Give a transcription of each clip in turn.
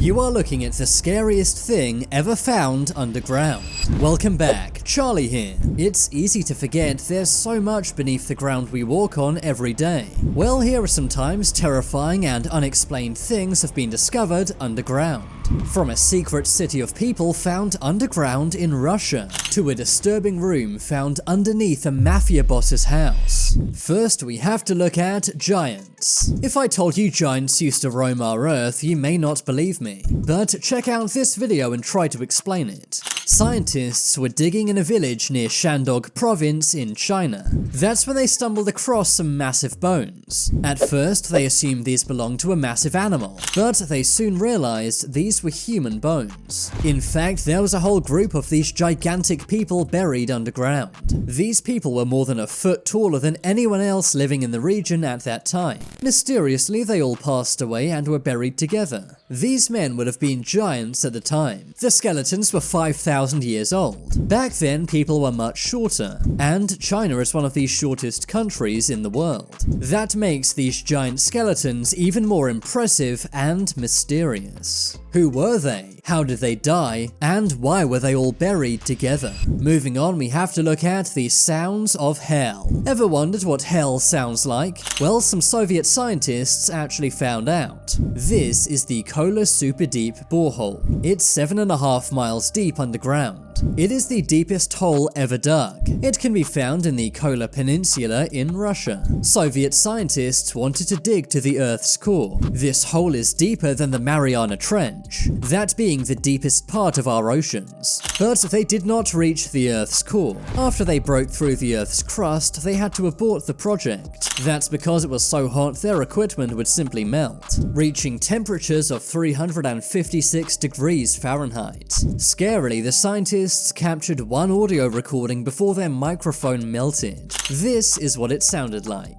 You are looking at the scariest thing ever found underground. Welcome back, Charlie here. It's easy to forget there's so much beneath the ground we walk on every day. Well, here are some times terrifying and unexplained things have been discovered underground. From a secret city of people found underground in Russia, to a disturbing room found underneath a mafia boss's house. First, we have to look at giants. If I told you giants used to roam our Earth, you may not believe me. But check out this video and try to explain it. Scientists were digging in a village near Shandong province in China. That's when they stumbled across some massive bones. At first, they assumed these belonged to a massive animal, but they soon realized these were human bones. In fact, there was a whole group of these gigantic people buried underground. These people were more than a foot taller than anyone else living in the region at that time. Mysteriously, they all passed away and were buried together. These men would have been giants at the time. The skeletons were 5,000 years old. Back then, people were much shorter, and China is one of the shortest countries in the world. That makes these giant skeletons even more impressive and mysterious. Who were they? How did they die? And why were they all buried together? Moving on, we have to look at the sounds of hell. Ever wondered what hell sounds like? Well, some Soviet scientists actually found out. This is the Kola Super Deep borehole. It's 7.5 miles deep underground. It is the deepest hole ever dug. It can be found in the Kola Peninsula in Russia. Soviet scientists wanted to dig to the Earth's core. This hole is deeper than the Mariana Trench, that being the deepest part of our oceans. But they did not reach the Earth's core. After they broke through the Earth's crust, they had to abort the project. That's because it was so hot their equipment would simply melt, reaching temperatures of 356 degrees Fahrenheit. Scarily, the scientists captured one audio recording before their microphone melted. This is what it sounded like.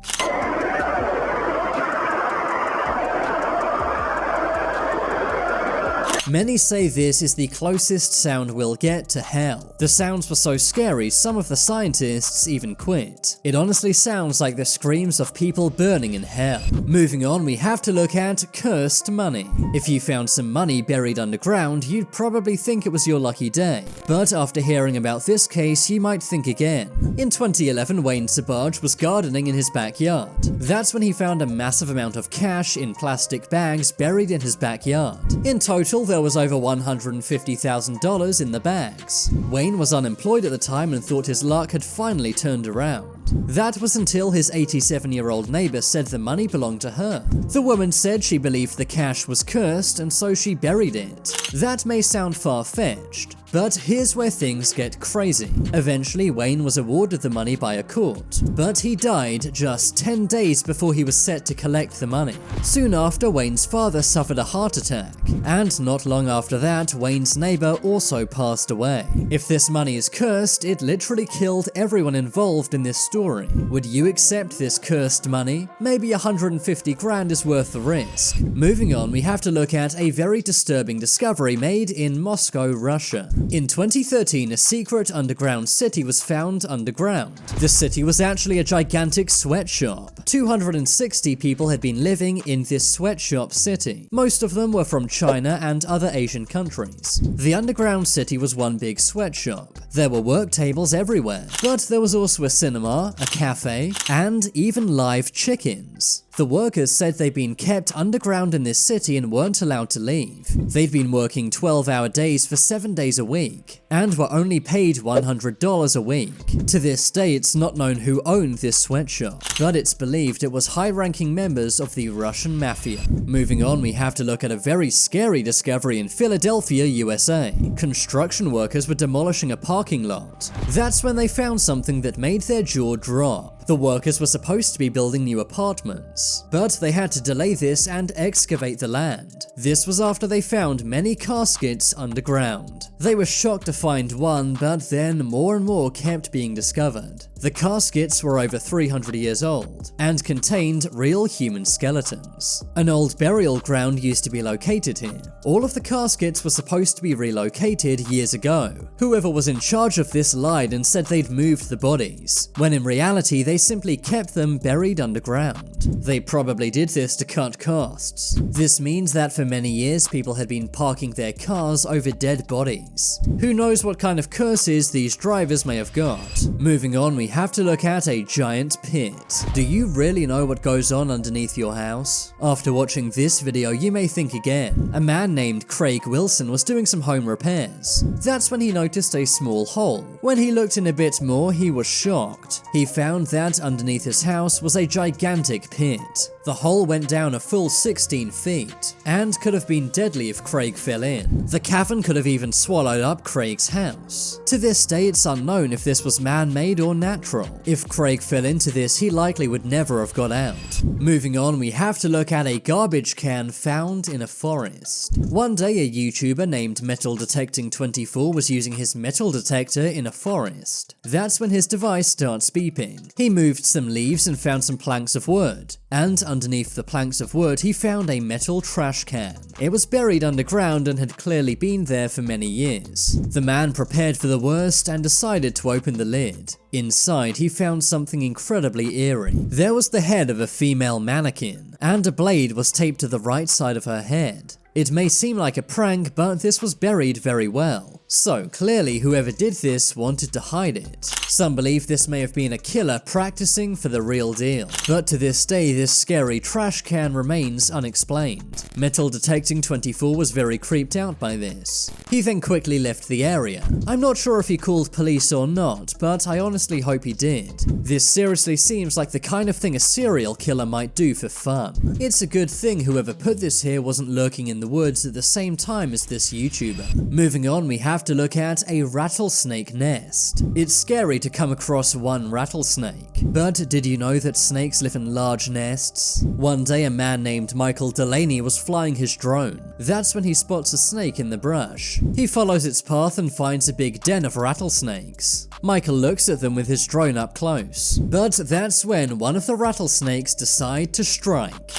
Many say this is the closest sound we'll get to hell. The sounds were so scary, some of the scientists even quit. It honestly sounds like the screams of people burning in hell. Moving on, we have to look at cursed money. If you found some money buried underground, you'd probably think it was your lucky day. But after hearing about this case, you might think again. In 2011, Wayne Sabaj was gardening in his backyard. That's when he found a massive amount of cash in plastic bags buried in his backyard. In total, there was over $150,000 in the bags. Wayne was unemployed at the time and thought his luck had finally turned around. That was until his 87-year-old neighbor said the money belonged to her. The woman said she believed the cash was cursed and so she buried it. That may sound far-fetched, but here's where things get crazy. Eventually, Wayne was awarded the money by a court, but he died just 10 days before he was set to collect the money. Soon after, Wayne's father suffered a heart attack, and not long after that, Wayne's neighbor also passed away. If this money is cursed, it literally killed everyone involved in this story. Would you accept this cursed money? Maybe 150 grand is worth the risk. Moving on, we have to look at a very disturbing discovery made in Moscow, Russia. In 2013, a secret underground city was found underground. The city was actually a gigantic sweatshop. 260 people had been living in this sweatshop city. Most of them were from China and other Asian countries. The underground city was one big sweatshop. There were work tables everywhere, but there was also a cinema, a cafe, and even live chickens. The workers said they'd been kept underground in this city and weren't allowed to leave. They'd been working 12-hour days for 7 days a week, and were only paid $100 a week. To this day, it's not known who owned this sweatshop, but it's believed it was high-ranking members of the Russian Mafia. Moving on, we have to look at a very scary discovery in Philadelphia, USA. Construction workers were demolishing a parking lot. That's when they found something that made their jaw drop. The workers were supposed to be building new apartments, but they had to delay this and excavate the land. This was after they found many caskets underground. They were shocked to find one, but then more and more kept being discovered. The caskets were over 300 years old and contained real human skeletons. An old burial ground used to be located here. All of the caskets were supposed to be relocated years ago. Whoever was in charge of this lied and said they'd moved the bodies, when in reality they simply kept them buried underground. They probably did this to cut costs. This means that for many years people had been parking their cars over dead bodies. Who knows what kind of curses these drivers may have got. Moving on, we have to look at a giant pit. Do you really know what goes on underneath your house? After watching this video, you may think again. A man named Craig Wilson was doing some home repairs. That's when he noticed a small hole. When he looked in a bit more, he was shocked. He found that underneath his house was a gigantic pit. The hole went down a full 16 feet, and could have been deadly if Craig fell in. The cavern could have even swallowed up Craig's house. To this day, it's unknown if this was man-made or natural. If Craig fell into this, he likely would never have got out. Moving on, we have to look at a garbage can found in a forest. One day, a YouTuber named Metal Detecting 24 was using his metal detector in a forest. That's when his device starts beeping. He moved some leaves and found some planks of wood, and underneath the planks of wood, he found a metal trash can. It was buried underground and had clearly been there for many years. The man prepared for the worst and decided to open the lid. Inside, he found something incredibly eerie. There was the head of a female mannequin, and a blade was taped to the right side of her head. It may seem like a prank, but this was buried very well. So clearly whoever did this wanted to hide it. Some believe this may have been a killer practicing for the real deal. But to this day, this scary trash can remains unexplained. Metal Detecting 24 was very creeped out by this. He then quickly left the area. I'm not sure if he called police or not, but I honestly hope he did. This seriously seems like the kind of thing a serial killer might do for fun. It's a good thing whoever put this here wasn't lurking in the woods at the same time as this YouTuber. Moving on, we have to look at a rattlesnake nest. It's scary to come across one rattlesnake, but did you know that snakes live in large nests? One day, a man named Michael Delaney was flying his drone. That's when he spots a snake in the brush. He follows its path and finds a big den of rattlesnakes. Michael looks at them with his drone up close, but that's when one of the rattlesnakes decide to strike.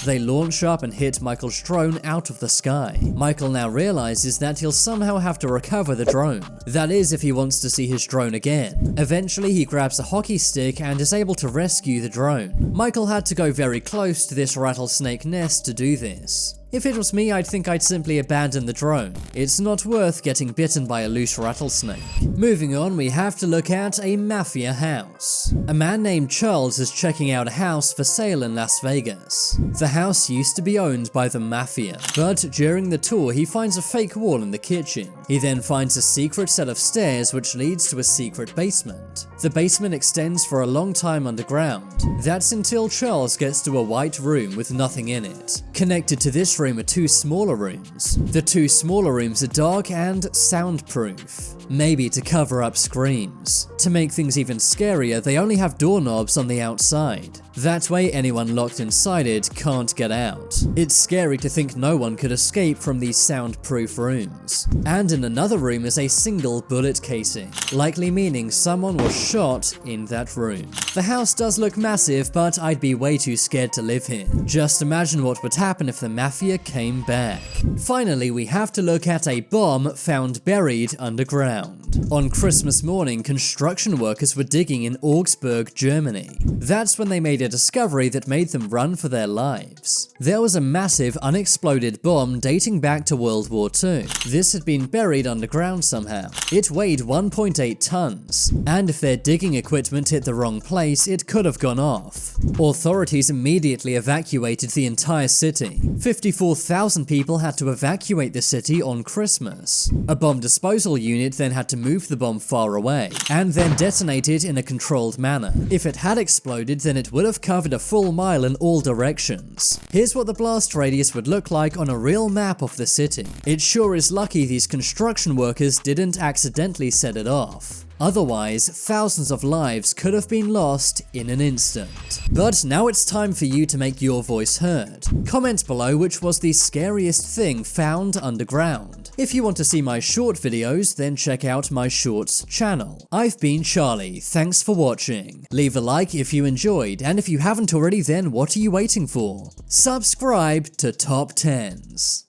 They launch up and hit Michael's drone out of the sky. Michael now realizes that he'll somehow have to recover the drone. That is, if he wants to see his drone again. Eventually, he grabs a hockey stick and is able to rescue the drone. Michael had to go very close to this rattlesnake nest to do this. If it was me, I'd think I'd simply abandon the drone. It's not worth getting bitten by a loose rattlesnake. Moving on, we have to look at a Mafia House. A man named Charles is checking out a house for sale in Las Vegas. The house used to be owned by the Mafia, but during the tour he finds a fake wall in the kitchen. He then finds a secret set of stairs which leads to a secret basement. The basement extends for a long time underground. That's until Charles gets to a white room with nothing in it. Connected to this room are two smaller rooms. The two smaller rooms are dark and soundproof, maybe to cover up screams. To make things even scarier, they only have doorknobs on the outside. That way anyone locked inside it can't get out. It's scary to think no one could escape from these soundproof rooms. And in another room is a single bullet casing, likely meaning someone was shot in that room. The house does look massive, but I'd be way too scared to live here. Just imagine what would happen if the Mafia came back. Finally, we have to look at a bomb found buried underground. On Christmas morning, construction workers were digging in Augsburg, Germany. That's when they made a discovery that made them run for their lives. There was a massive unexploded bomb dating back to World War II. This had been buried underground somehow. It weighed 1.8 tons, and if their digging equipment hit the wrong place, it could have gone off. Authorities immediately evacuated the entire city. 54,000 people had to evacuate the city on Christmas. A bomb disposal unit then had to move the bomb far away, and then detonate it in a controlled manner. If it had exploded, then it would have covered a full mile in all directions. Here's what the blast radius would look like on a real map of the city. It sure is lucky these construction workers didn't accidentally set it off. Otherwise, thousands of lives could have been lost in an instant. But now it's time for you to make your voice heard. Comment below which was the scariest thing found underground. If you want to see my short videos, then check out my shorts channel. I've been Charlie, thanks for watching. Leave a like if you enjoyed, and if you haven't already, then what are you waiting for? Subscribe to Top 10s.